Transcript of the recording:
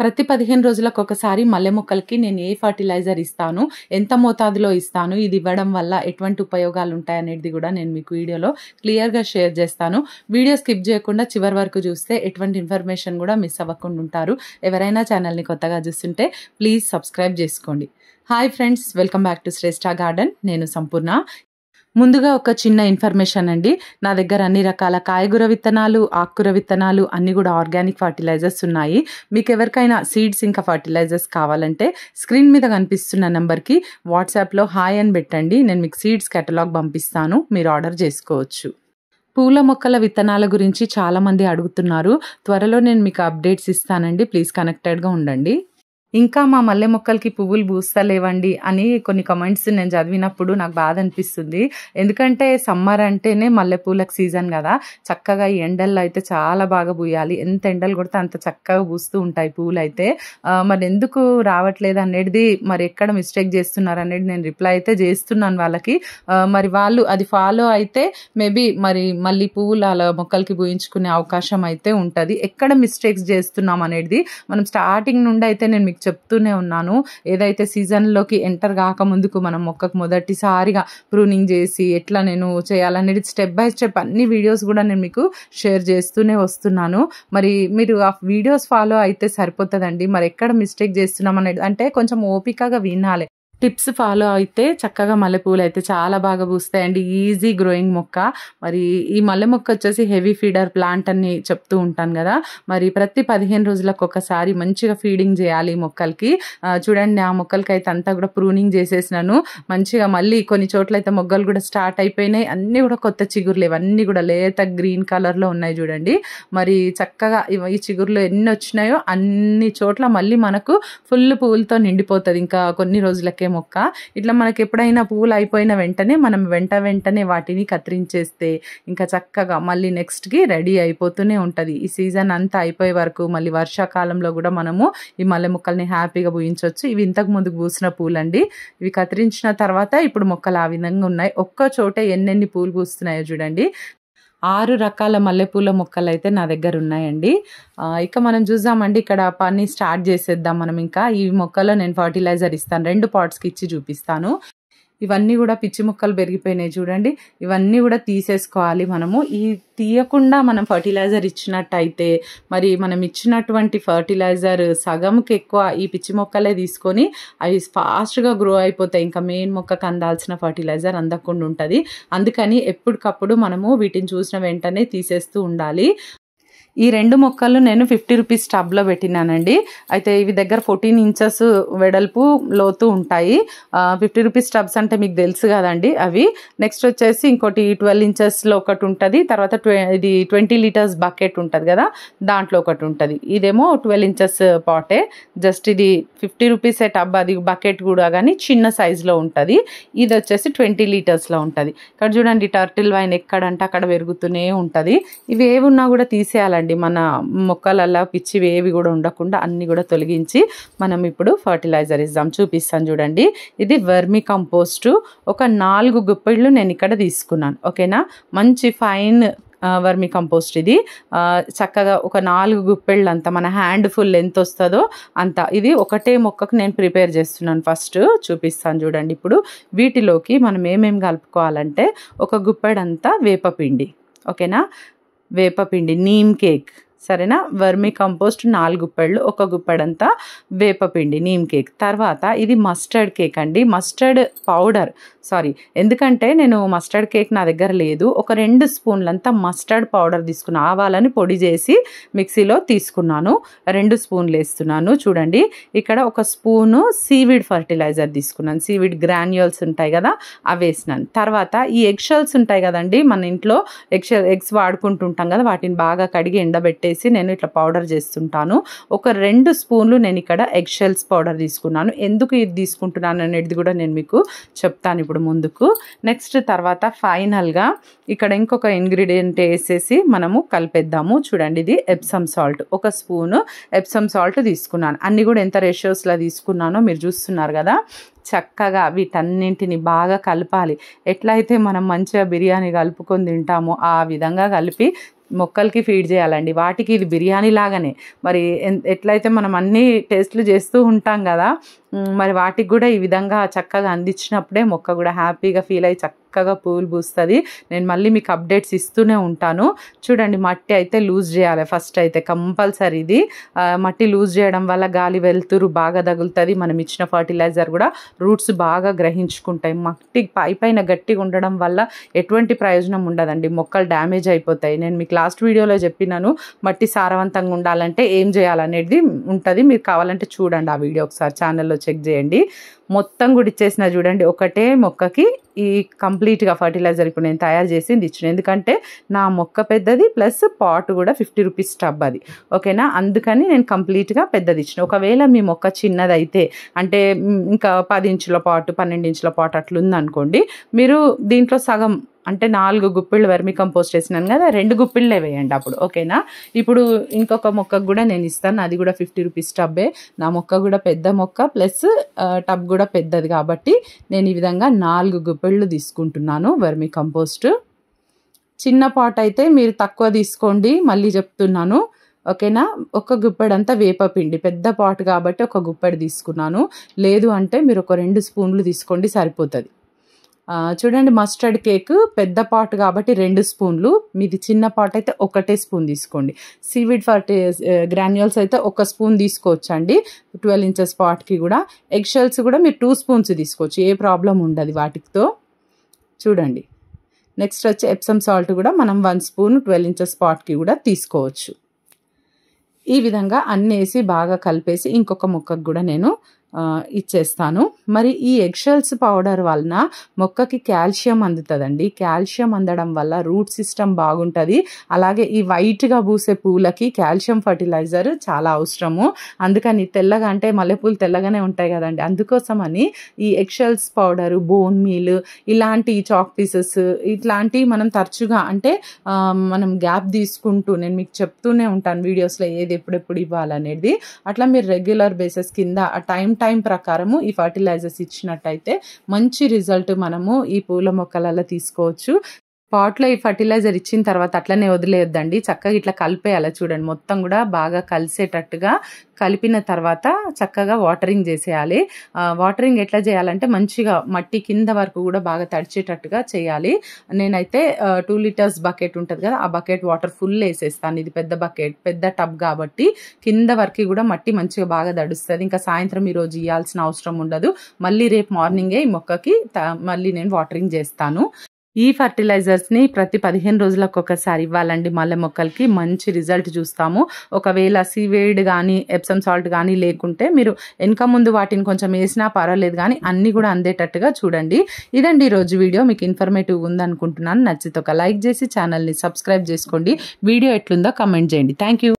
ప్రతి 15 రోజులకు ఒకసారి మల్లె మొక్కలకి నేను ఏ ఫర్టిలైజర్ ఇస్తాను, ఎంత మోతాదులో ఇస్తాను, ఇది ఇవ్వడం వల్ల ఎటువంటి ఉపయోగాలు ఉంటాయనేది కూడా నేను మీకు వీడియోలో క్లియర్‌గా షేర్ చేస్తాను. వీడియో స్కిప్ చేయకుండా చివరి వరకు చూస్తే ఎటువంటి ఇన్ఫర్మేషన్ కూడా మిస్ అవ్వకుండా ఉంటారు. ఎవరైనా ఛానల్‌ని కొత్తగా చూస్తుంటే ప్లీజ్ సబ్స్క్రైబ్ చేసుకోండి. Hi friends, welcome back to Shreshta garden. నేను సంపూర్ణ. ముందుగా ఒక చిన్న ఇన్ఫర్మేషన్ అండి. నా దగ్గర అన్ని రకాల కాయగూర విత్తనాలు, ఆకుకూర విత్తనాలు అన్నీ కూడా ఆర్గానిక్ ఫర్టిలైజర్స్ ఉన్నాయి. మీకు ఎవరికైనా సీడ్స్ ఇంకా ఫర్టిలైజర్స్ కావాలంటే స్క్రీన్ మీద కనిపిస్తున్న నెంబర్కి వాట్సాప్లో హాయ్ అని పెట్టండి. నేను మీకు సీడ్స్ కేటలాగ్ పంపిస్తాను, మీరు ఆర్డర్ చేసుకోవచ్చు. పూల మొక్కల విత్తనాల గురించి చాలామంది అడుగుతున్నారు. త్వరలో నేను మీకు అప్డేట్స్ ఇస్తానండి. ప్లీజ్ కనెక్టెడ్గా ఉండండి. ఇంకా మా మల్లె మొక్కలకి పువ్వులు పూస్తలేవండి అని కొన్ని కమెంట్స్ నేను చదివినప్పుడు నాకు బాధ అనిపిస్తుంది. ఎందుకంటే సమ్మర్ అంటేనే మల్లెపూలకు సీజన్ కదా. చక్కగా ఈ ఎండల్లో అయితే చాలా బాగా పూయాలి. ఎంత ఎండలు కొడితే అంత చక్కగా పూస్తూ ఉంటాయి పూలు అయితే. మరి ఎందుకు రావట్లేదు అనేది, మరి ఎక్కడ మిస్టేక్ చేస్తున్నారు అనేది నేను రిప్లై అయితే చేస్తున్నాను వాళ్ళకి. మరి వాళ్ళు అది ఫాలో అయితే మేబీ మరి మళ్ళీ పువ్వులు అలా మొక్కలకి పూయించుకునే అవకాశం అయితే ఉంటుంది. ఎక్కడ మిస్టేక్స్ చేస్తున్నాం అనేది మనం స్టార్టింగ్ నుండి అయితే నేను మీకు చెప్తూనే ఉన్నాను. ఏదైతే సీజన్లోకి ఎంటర్ కాకముందుకు మనం మొక్కకు మొదటిసారిగా ప్రూనింగ్ చేసి ఎట్లా నేను చేయాలనేది స్టెప్ బై స్టెప్ అన్ని వీడియోస్ కూడా నేను మీకు షేర్ చేస్తూనే వస్తున్నాను. మరి మీరు ఆ వీడియోస్ ఫాలో అయితే సరిపోతుందండి. మరి ఎక్కడ మిస్టేక్ చేస్తున్నాం అనేది అంటే కొంచెం ఓపికగా వినాలి. టిప్స్ ఫాలో అయితే చక్కగా మల్లెపూలు అయితే చాలా బాగా పూస్తాయండి. ఈజీ గ్రోయింగ్ మొక్క. మరి ఈ మల్లె మొక్క వచ్చేసి హెవీ ఫీడర్ ప్లాంట్ అని చెప్తూ ఉంటాను కదా. మరి ప్రతి 15 రోజులకు ఒకసారి మంచిగా ఫీడింగ్ చేయాలి ఈ మొక్కలకి. చూడండి, ఆ మొక్కలకి అయితే అంతా కూడా ప్రూనింగ్ చేసేసినాను మంచిగా. మళ్ళీ కొన్ని చోట్ల అయితే మొగ్గలు కూడా స్టార్ట్ అయిపోయినాయి. అన్నీ కూడా కొత్త చిగురులు, ఇవన్నీ కూడా లేత గ్రీన్ కలర్లో ఉన్నాయి చూడండి. మరి చక్కగా ఈ చిగురులు ఎన్ని వచ్చినాయో అన్ని చోట్ల మళ్ళీ మనకు ఫుల్ పువ్వులతో నిండిపోతుంది ఇంకా కొన్ని రోజులకే మొక్క. ఇట్లా మనకి ఎప్పుడైనా పువ్వులు అయిపోయిన వెంటనే మనం వెంటనే వాటిని కత్తిరించేస్తే ఇంకా చక్కగా మళ్ళీ నెక్స్ట్కి రెడీ అయిపోతూనే ఉంటుంది. ఈ సీజన్ అంతా అయిపోయే వరకు మళ్ళీ వర్షాకాలంలో కూడా మనము ఈ మల్లె మొక్కల్ని హ్యాపీగా పూయించవచ్చు. ఇవి ఇంతకు ముందుకు పూసిన పూలండి. ఇవి కత్తిరించిన తర్వాత ఇప్పుడు మొక్కలు ఆ విధంగా ఉన్నాయి. ఒక్క చోట ఎన్నెన్ని పూలు పూస్తున్నాయో చూడండి. 6 రకాల మల్లెపూల మొక్కలు అయితే నా దగ్గర ఉన్నాయండి. ఇక మనం చూద్దామండి, ఇక్కడ పని స్టార్ట్ చేసేద్దాం మనం. ఇంకా ఈ మొక్కలో నేను ఫర్టిలైజర్ ఇస్తాను. 2 పాట్స్కి ఇచ్చి చూపిస్తాను. ఇవన్నీ కూడా పిచ్చి మొక్కలు పెరిగిపోయినాయి చూడండి. ఇవన్నీ కూడా తీసేసుకోవాలి మనము. ఈ తీయకుండా మనం ఫర్టిలైజర్ ఇచ్చినట్టయితే మరి మనం ఇచ్చినటువంటి ఫర్టిలైజర్ సగంకి ఎక్కువ ఈ పిచ్చి మొక్కలే తీసుకొని అవి ఫాస్ట్గా గ్రో అయిపోతాయి. ఇంకా మెయిన్ మొక్కకు అందాల్సిన ఫర్టిలైజర్ అందకుండా ఉంటుంది. అందుకని ఎప్పటికప్పుడు మనము వీటిని చూసిన వెంటనే తీసేస్తూ ఉండాలి. ఈ 2 మొక్కలు నేను 50 రూపీస్ టబ్లో పెట్టినానండి. అయితే ఇవి దగ్గర 14 ఇంచెస్ వెడల్పు లోతు ఉంటాయి. 50 రూపీస్ టబ్స్ అంటే మీకు తెలుసు కదండి అవి. నెక్స్ట్ వచ్చేసి ఇంకోటి 12 ఇంచెస్లో ఒకటి ఉంటుంది. తర్వాత ఇది 20 లీటర్స్ బకెట్ ఉంటుంది కదా, దాంట్లో ఒకటి ఉంటుంది. ఇదేమో 12 ఇంచెస్ పాటే. జస్ట్ ఇది 50 రూపీసే టబ్, అది బకెట్ కూడా కానీ చిన్న సైజులో ఉంటుంది. ఇది వచ్చేసి 20 లీటర్స్లో ఉంటుంది. ఇక్కడ చూడండి, టర్టిల్ వైన్ ఎక్కడంటే అక్కడ పెరుగుతూనే ఉంటుంది. ఇవి ఏవి ఉన్నా కూడా తీసేయాలండి. మన మొక్కలల్లా పిచ్చివి ఏవి కూడా ఉండకుండా అన్ని కూడా తొలగించి మనం ఇప్పుడు ఫర్టిలైజర్ ఇద్దాం. చూపిస్తాను చూడండి. ఇది వర్మి కంపోస్టు ఒక 4 గుప్పెళ్ళు నేను ఇక్కడ తీసుకున్నాను. ఓకేనా, మంచి ఫైన్ వర్మి కంపోస్ట్ ఇది. చక్కగా ఒక 4 గుప్పెళ్ళు అంత, మన హ్యాండ్ ఫుల్ ఎంత వస్తుందో అంత. ఇది ఒకటే మొక్కకు నేను ప్రిపేర్ చేస్తున్నాను. ఫస్ట్ చూపిస్తాను చూడండి. ఇప్పుడు వీటిలోకి మనం ఏమేమి కలుపుకోవాలంటే ఒక గుప్పెడంతా వేపపిండి. ఓకేనా, వేపపిండి, నీమ్ కేక్, సరేనా. వర్మి కంపోస్ట్ 4 గుప్పెళ్ళు, ఒక గుప్పెడంతా వేపపిండి, నీమ్ కేక్. తర్వాత ఇది మస్టర్డ్ కేక్ అండి, మస్టర్డ్ పౌడర్. సారీ, ఎందుకంటే నేను మస్టర్డ్ కేక్ నా దగ్గర లేదు. ఒక 2 స్పూన్లంతా మస్టర్డ్ పౌడర్ తీసుకున్నాను. ఆవాలని పొడి చేసి మిక్సీలో తీసుకున్నాను. 2 స్పూన్లు వేస్తున్నాను. చూడండి, ఇక్కడ ఒక స్పూను సీవీడ్ ఫర్టిలైజర్ తీసుకున్నాను. సీవీడ్ గ్రాన్యూల్స్ ఉంటాయి కదా, అవి వేసినాను. తర్వాత ఈ ఎగ్ షెల్స్ ఉంటాయి కదండి, మన ఇంట్లో ఎగ్స్ వాడుకుంటుంటాం కదా, వాటిని బాగా కడిగి ఎండబెట్టేసి నేను ఇట్లా పౌడర్ చేస్తుంటాను. ఒక 2 స్పూన్లు నేను ఇక్కడ ఎగ్ షెల్స్ పౌడర్ తీసుకున్నాను. ఎందుకు ఇది తీసుకుంటున్నాను అనేది కూడా నేను మీకు చెప్తాను ఇప్పుడు ముందుకు. నెక్స్ట్ తర్వాత ఫైనల్గా ఇక్కడ ఇంకొక ఇంగ్రీడియంట్ వేసేసి మనము కలిపేద్దాము. చూడండి, ఇది ఎప్సమ్ సాల్ట్, ఒక స్పూను ఎప్సమ్ సాల్ట్ తీసుకున్నాను. అన్నీ కూడా ఎంత రేషియోస్లో తీసుకున్నానో మీరు చూస్తున్నారు కదా. చక్కగా వీటన్నింటిని బాగా కలపాలి. ఎట్లయితే మనం మంచిగా బిర్యానీ కలుపుకొని తింటామో ఆ విధంగా కలిపి మొక్కలకి ఫీడ్ చేయాలండి. వాటికి ఇది బిర్యానీ లాగానే. మరి ఎట్లయితే మనం అన్ని టేస్ట్లు చేస్తూ ఉంటాం కదా, మరి వాటికి కూడా ఈ విధంగా చక్కగా అందించినప్పుడే మొక్క కూడా హ్యాపీగా ఫీల్ అయ్యి చక్కగా పూలు పూస్తుంది. నేను మళ్ళీ మీకు అప్డేట్స్ ఇస్తూనే ఉంటాను. చూడండి, మట్టి అయితే లూజ్ చేయాలి ఫస్ట్ అయితే కంపల్సరీ. ఇది మట్టి లూజ్ చేయడం వల్ల గాలి వెలుతురు బాగా తగులుతుంది. మనం ఇచ్చిన ఫర్టిలైజర్ కూడా రూట్స్ బాగా గ్రహించుకుంటాయి. మట్టి పైన గట్టిగా ఉండడం వల్ల ఎటువంటి ప్రయోజనం ఉండదండి, మొక్కలు డ్యామేజ్ అయిపోతాయి. నేను మీకు లాస్ట్ వీడియోలో చెప్పినాను మట్టి సారవంతంగా ఉండాలంటే ఏం చేయాలనేది ఉంటుంది. మీరు కావాలంటే చూడండి ఆ వీడియో ఒకసారి, ఛానల్లో చెక్ చేయండి. మొత్తం కూడా ఇచ్చేసిన చూడండి, ఒకటే మొక్కకి ఈ కంప్లీట్గా ఫర్టిలైజర్ ఇప్పుడు నేను తయారు చేసింది ఇచ్చిన. ఎందుకంటే నా మొక్క పెద్దది ప్లస్ పాట్ కూడా 50 రూపీస్ టబ్ అది, ఓకేనా. అందుకని నేను కంప్లీట్గా పెద్దది ఇచ్చిన. ఒకవేళ మీ మొక్క చిన్నదైతే అంటే ఇంకా 10 ఇంచుల పాటు 12 ఇంచుల పాటు అట్లుందనుకోండి, మీరు దీంట్లో సగం అంటే 4 గుప్పిళ్ళు వెర్మి కంపోస్ట్ వేసినాను కదా, 2 గుప్పిళ్ళే వేయండి అప్పుడు, ఓకేనా. ఇప్పుడు ఇంకొక మొక్కకు కూడా నేను ఇస్తాను, అది కూడా 50 రూపీస్ టబ్బే. నా మొక్క కూడా పెద్ద మొక్క ప్లస్ టబ్ కూడా పెద్దది కాబట్టి నేను ఈ విధంగా 4 గుప్పిళ్ళు తీసుకుంటున్నాను వెర్మి కంపోస్ట్. చిన్న పాట్ అయితే మీరు తక్కువ తీసుకోండి, మళ్ళీ చెప్తున్నాను, ఓకేనా. ఒక గుప్పెడంతా వేపపిండి, పెద్ద పాట్ కాబట్టి ఒక గుప్పెడు తీసుకున్నాను. లేదు అంటే మీరు ఒక 2 స్పూన్లు తీసుకోండి సరిపోతుంది. చూడండి, మస్టర్డ్ కేక్ పెద్ద పాట్ కాబట్టి 2 స్పూన్లు, మీది చిన్న పాట్ అయితే 1 స్పూన్ తీసుకోండి. సీవీడ్ గ్రాన్యూల్స్ అయితే 1 స్పూన్ తీసుకోవచ్చు అండి 12 ఇంచెస్ పాట్కి కూడా. ఎగ్ షెల్స్ కూడా మీరు 2 స్పూన్స్ తీసుకోవచ్చు, ఏ ప్రాబ్లం ఉండదు వాటితో. చూడండి, నెక్స్ట్ వచ్చి ఎప్సమ్ సాల్ట్ కూడా మనం 1 స్పూన్ 12 ఇంచెస్ పాట్కి కూడా తీసుకోవచ్చు. ఈ విధంగా అన్నీ వేసి బాగా కలిపేసి ఇంకొక మొక్కకు కూడా నేను ఇచ్చేస్తాను. మరి ఈ ఎగ్షెల్స్ పౌడర్ వలన మొక్కకి కాల్షియం అందుతుందండి. కాల్షియం అందడం వల్ల రూట్ సిస్టమ్ బాగుంటుంది. అలాగే ఈ వైట్గా పూసే పూలకి కాల్షియం ఫర్టిలైజర్ చాలా అవసరము. అందుకని తెల్లగా అంటే మల్లెపూలు తెల్లగానే ఉంటాయి కదండి, అందుకోసమని ఈ ఎగ్షెల్స్ పౌడరు, బోన్ మీల్, ఇలాంటి చాక్ పీసెస్ ఇట్లాంటివి మనం తరచుగా అంటే మనం గ్యాప్ తీసుకుంటూ నేను మీకు చెప్తూనే ఉంటాను వీడియోస్లో ఏది ఎప్పుడెప్పుడు ఇవ్వాలనేది. అట్లా మీరు రెగ్యులర్ బేసిస్ కింద ఆ టైం ప్రకారము ఈ ఫర్టిలైజర్స్ ఇచ్చినట్టయితే మంచి రిజల్ట్ మనము ఈ పూల మొక్కలలో తీసుకోవచ్చు. పాట్లో ఈ ఫర్టిలైజర్ ఇచ్చిన తర్వాత అట్లనే వదిలేయొద్దండి, చక్కగా ఇట్లా కలిపేయాలి. చూడండి, మొత్తం కూడా బాగా కలిసేటట్టుగా కలిపిన తర్వాత చక్కగా వాటరింగ్ చేసేయాలి. వాటరింగ్ ఎట్లా చేయాలంటే మంచిగా మట్టి కింద వరకు కూడా బాగా తడిచేటట్టుగా చేయాలి. నేనైతే 2 లీటర్స్ బకెట్ ఉంటుంది కదా, ఆ బకెట్ వాటర్ ఫుల్ వేసేస్తాను. ఇది పెద్ద బకెట్, పెద్ద టబ్ కాబట్టి కింద వరకు కూడా మట్టి మంచిగా బాగా తడుస్తుంది. ఇంకా సాయంత్రం ఈరోజు ఇవ్వాల్సిన అవసరం ఉండదు. మళ్ళీ రేపు మార్నింగే ఈ మొక్కకి మళ్ళీ నేను వాటరింగ్ చేస్తాను. ఈ ఫర్టిలైజర్స్ని ప్రతి 15 రోజులకు ఒకసారి ఇవ్వాలండి. మల్లె మొక్కలకి మంచి రిజల్ట్ చూస్తాము. ఒకవేళ సీవేడ్ కానీ ఎప్సమ్ సాల్ట్ కానీ లేకుంటే మీరు వెనక ముందు వాటిని కొంచెం వేసినా పర్వాలేదు, కానీ అన్నీ కూడా అందేటట్టుగా చూడండి. ఇదండి ఈరోజు వీడియో, మీకు ఇన్ఫర్మేటివ్ ఉందనుకుంటున్నాను. నచ్చితే ఒక లైక్ చేసి ఛానల్ని సబ్స్క్రైబ్ చేసుకోండి. వీడియో ఎట్లుందో కమెంట్ చేయండి. Thank you.